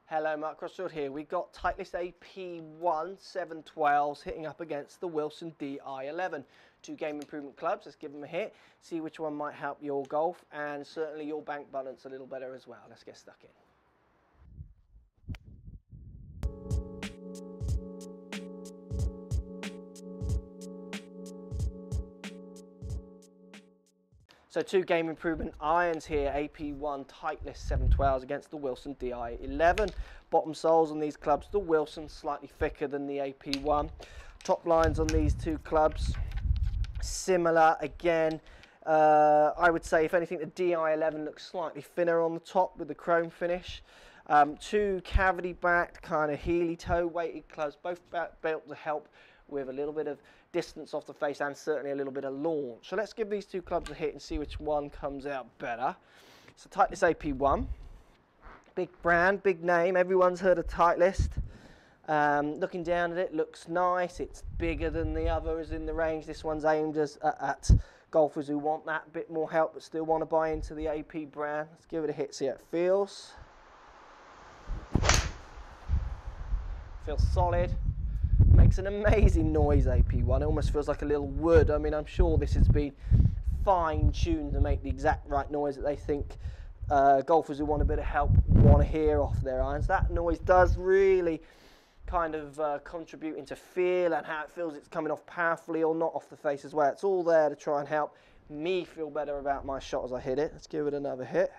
Hello, Mark Crossfield here. We've got Titleist AP1 712s hitting up against the Wilson Di11. Two game improvement clubs. Let's give them a hit, see which one might help your golf and certainly your bank balance a little better as well. Let's get stuck in. So two game improvement irons here, AP1 Titleist 712s against the Wilson Di11. Bottom soles on these clubs, the Wilson slightly thicker than the AP1. Top lines on these two clubs, similar again. I would say if anything the Di11 looks slightly thinner on the top with the chrome finish. Two cavity backed kind of heely toe weighted clubs, both built to help with a little bit of distance off the face and certainly a little bit of launch. So let's give these two clubs a hit and see which one comes out better. So Titleist AP1, big brand, big name, everyone's heard of Titleist. Looking down at it, looks nice, it's bigger than the others in the range. This one's aimed at golfers who want that bit more help but still want to buy into the AP brand. Let's give it a hit, see how it feels. Feels solid. Makes an amazing noise, AP1. It almost feels like a little wood. I mean, I'm sure this has been fine-tuned to make the exact right noise that they think golfers who want a bit of help want to hear off their irons. That noise does really kind of contribute into feel and how it feels it's coming off powerfully or not off the face as well. It's all there to try and help me feel better about my shot as I hit it. Let's give it another hit.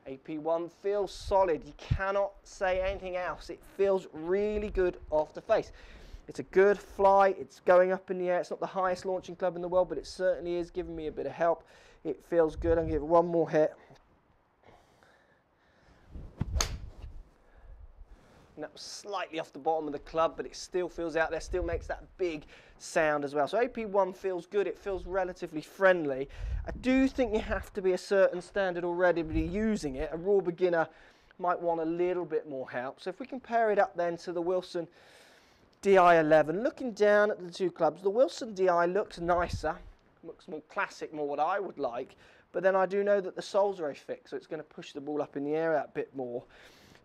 AP1 feels solid. You cannot say anything else. It feels really good off the face. It's a good fly. It's going up in the air. It's not the highest launching club in the world, but it certainly is giving me a bit of help. It feels good. I'm going to give it one more hit. And that was slightly off the bottom of the club, but it still feels out there, still makes that big sound as well. So AP1 feels good, it feels relatively friendly. I do think you have to be a certain standard already to be using it. A raw beginner might want a little bit more help. So if we compare it up then to the Wilson Di11, looking down at the two clubs, the Wilson Di looks nicer, looks more classic, more what I would like, but then I do know that the soles are very thick, so it's going to push the ball up in the air a bit more.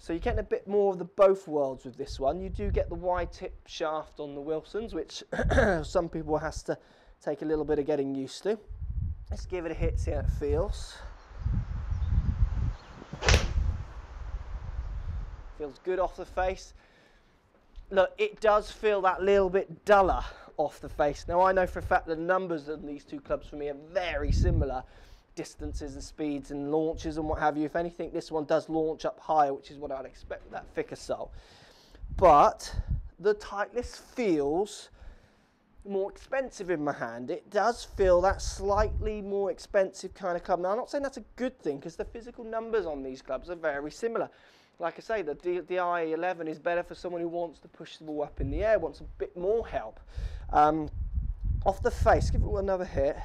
So you're getting a bit more of the both worlds with this one. You do get the wide tip shaft on the Wilsons, which some people has to take a little bit of getting used to. Let's give it a hit, see how it feels. Feels good off the face. Look, it does feel that little bit duller off the face. Now I know for a fact the numbers of these two clubs for me are very similar. Distances and speeds and launches and what have you. If anything, this one does launch up higher, which is what I'd expect with that thicker sole. But the Titleist feels more expensive in my hand. It does feel that slightly more expensive kind of club. Now, I'm not saying that's a good thing because the physical numbers on these clubs are very similar. Like I say, the Di11 is better for someone who wants to push the ball up in the air, wants a bit more help. Off the face, give it another hit.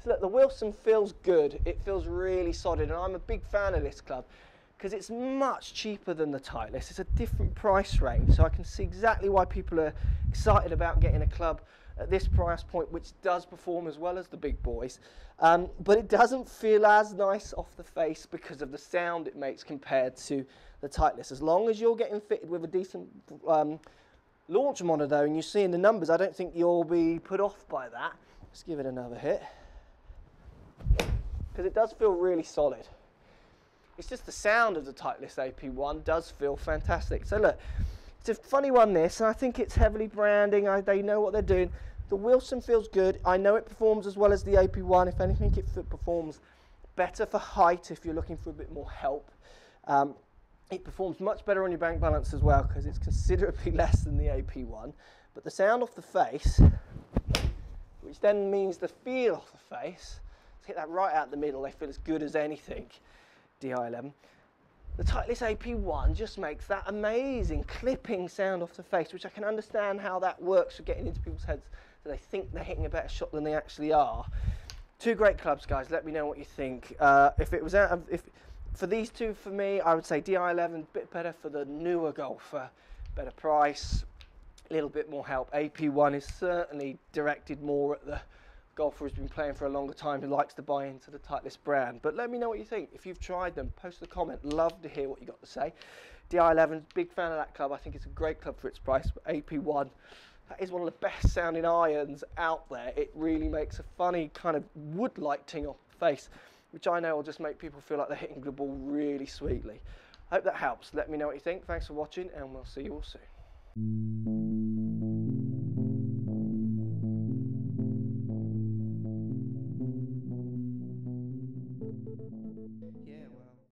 So look, the Wilson feels good, it feels really solid, and I'm a big fan of this club because it's much cheaper than the Titleist. It's a different price range, so I can see exactly why people are excited about getting a club at this price point, which does perform as well as the big boys, but it doesn't feel as nice off the face because of the sound it makes compared to the Titleist. As long as you're getting fitted with a decent launch monitor and you're seeing the numbers, I don't think you'll be put off by that. Let's give it another hit. Because it does feel really solid. It's just the sound of the Titleist AP1 does feel fantastic. So look, it's a funny one this, and I think it's heavily branding. They know what they're doing. The Wilson feels good. I know it performs as well as the AP1. If anything, it performs better for height if you're looking for a bit more help. It performs much better on your bank balance as well because it's considerably less than the AP1. But the sound off the face, which then means the feel off the face, hit that right out the middle, they feel as good as anything, Di11. The Titleist AP1 just makes that amazing clipping sound off the face, which I can understand how that works for getting into people's heads that they think they're hitting a better shot than they actually are. Two great clubs, guys. Let me know what you think. If it was for these two, for me, I would say Di11 a bit better for the newer golfer, better price, a little bit more help. AP1 is certainly directed more at the golfer who's been playing for a longer time who likes to buy into the Titleist brand. But let me know what you think. If you've tried them, post a comment. Love to hear what you got to say. Di11, big fan of that club. I think it's a great club for its price. But AP1, that is one of the best sounding irons out there. It really makes a funny kind of wood-like ting off the face, which I know will just make people feel like they're hitting the ball really sweetly. I hope that helps. Let me know what you think. Thanks for watching, and we'll see you all soon.